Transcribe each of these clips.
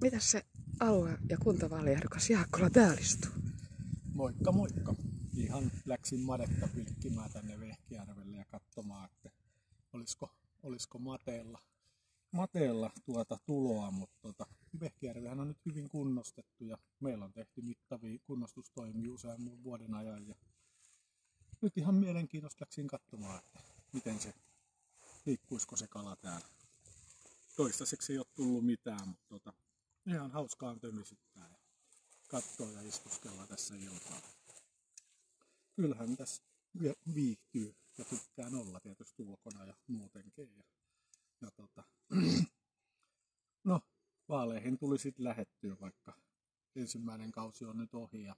Mitäs se alue- ja kuntavaaliehdokas Jaakkola täällä istuu? Moikka moikka. Ihan läksin madetta pilkkimään tänne Vehkijärvelle ja katsomaan, että olisiko Mateella tuloa, mutta Vehkijärvehän on nyt hyvin kunnostettu ja meillä on tehty mittavia kunnostustoimia usean vuoden ajan. Ja nyt ihan mielenkiintoista läksin katsomaan, että miten se liikkuisiko se kala täällä. Toistaiseksi ei ole tullut mitään, mutta ihan hauskaa on tömisyttää ja katsoa ja istuskella tässä iltaa. Kyllähän tässä viihtyy ja tykkään olla tietysti ulkona ja muutenkin. No, vaaleihin tuli sitten lähettyä, vaikka ensimmäinen kausi on nyt ohi ja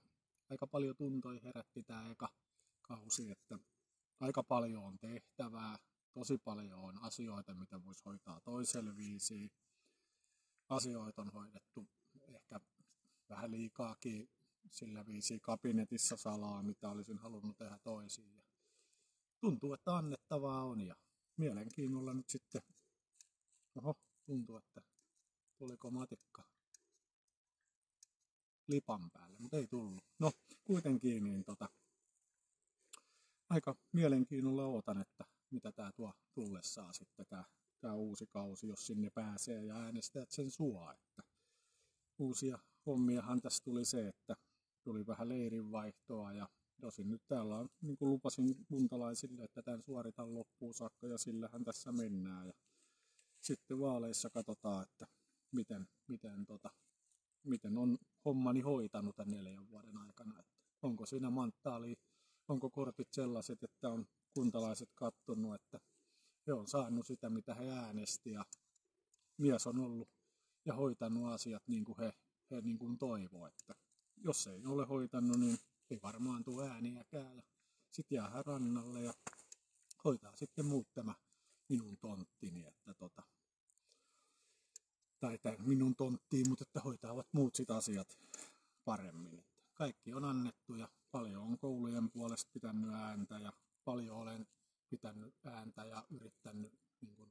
aika paljon tuntoja herätti tämä eka kausi, että aika paljon on tehtävää, tosi paljon on asioita, mitä voisi hoitaa toiselle viisiin. Asioita on hoidettu ehkä vähän liikaakin sillä viisiin kabinetissa salaa, mitä olisin halunnut tehdä toisiin. Ja tuntuu, että annettavaa on ja mielenkiinnolla nyt sitten, tuntuu, että tuliko matikka lipan päälle, mutta ei tullut. No, kuitenkin niin aika mielenkiinnolla odotan, että mitä tää tuo tullessaan sitten tää uusi kausi, jos sinne pääsee ja äänestäjät sen suo. Että uusia hommiahan tässä tuli se, että tuli vähän leirinvaihtoa ja tosin nyt täällä on, niin kuin lupasin kuntalaisille, että tämän suoritan loppuun saakka ja sillähän tässä mennään. Ja sitten vaaleissa katsotaan, että miten on hommani hoitanut tämän 4 vuoden aikana. Että onko siinä manttaali, onko kortit sellaiset, että on kuntalaiset katsonut, että he on saanut sitä, mitä he äänesti ja mies on ollut ja hoitanut asiat niin kuin he niin kuin toivoo, että jos ei ole hoitanut, niin ei varmaan tule ääniäkään ja sitten jää rannalle ja hoitaa sitten muut tämä minun tonttini, että tai minun tonttiin, mutta että hoitaavat muut sit asiat paremmin. Että kaikki on annettu ja paljon on koulujen puolesta pitänyt ääntä ja paljon olen pitänyt ääntä ja yrittänyt niin kuin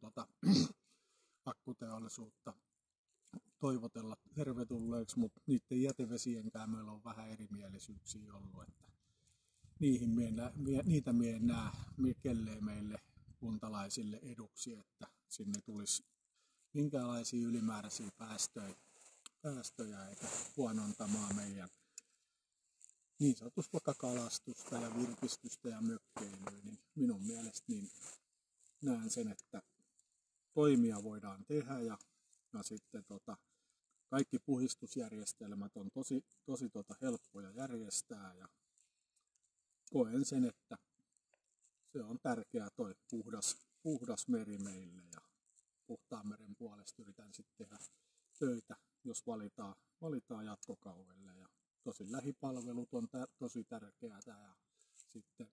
akkuteollisuutta toivotella tervetulleeksi, mutta niiden jätevesienkään meillä on vähän erimielisyyksiä ollut, että niitä mie en näe kellee meille kuntalaisille eduksi, että sinne tulisi minkälaisia ylimääräisiä päästöjä eikä huonontamaan meidän niin sanotusti vaikka kalastusta ja virkistystä ja mökkeilyä, niin minun mielestä niin näen sen, että toimia voidaan tehdä ja sitten kaikki puhdistusjärjestelmät on tosi helppoja järjestää ja koen sen, että se on tärkeää toi puhdas meri meille ja puhtaan meren puolesta yritän sitten tehdä töitä, jos valitaan jatkokaudelle ja tosi lähipalvelut on tosi tärkeää ja sitten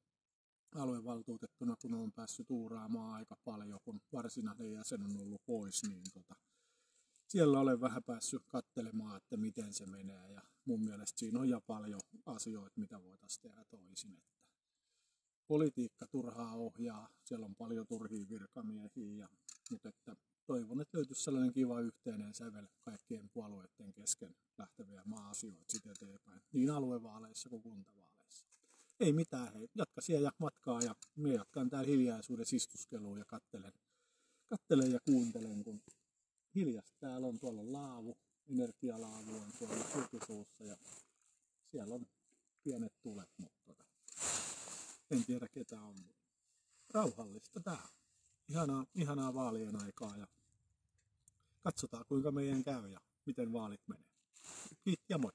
aluevaltuutettuna, kun olen päässyt uuraamaan aika paljon, kun varsinainen jäsen on ollut pois, niin siellä olen vähän päässyt katselemaan, että miten se menee ja mun mielestä siinä on ja paljon asioita, mitä voitaisiin tehdä toisin. Että politiikka turhaa ohjaa, siellä on paljon turhia virkamiehiä, mutta että toivon, että löytyisi sellainen kiva yhteinen sävel kaikkien puolueiden kesken lähteviä maa-asioita sitten eteenpäin, niin aluevaaleissa kuin kuntavaaleissa. Ei mitään, hei, jatka siellä ja matkaa ja minä jatkan täällä hiljaisuudessa istuskelua ja kattelen ja kuuntelen, kun hiljasta täällä on, tuolla on laavu, energialaavu on tuolla Kurkisuussa ja siellä on pienet tulet, mutta en tiedä ketä on. Rauhallista tää. Ihanaa vaalien aikaa ja katsotaan kuinka meidän käy ja miten vaalit menee. Kiitos ja moi!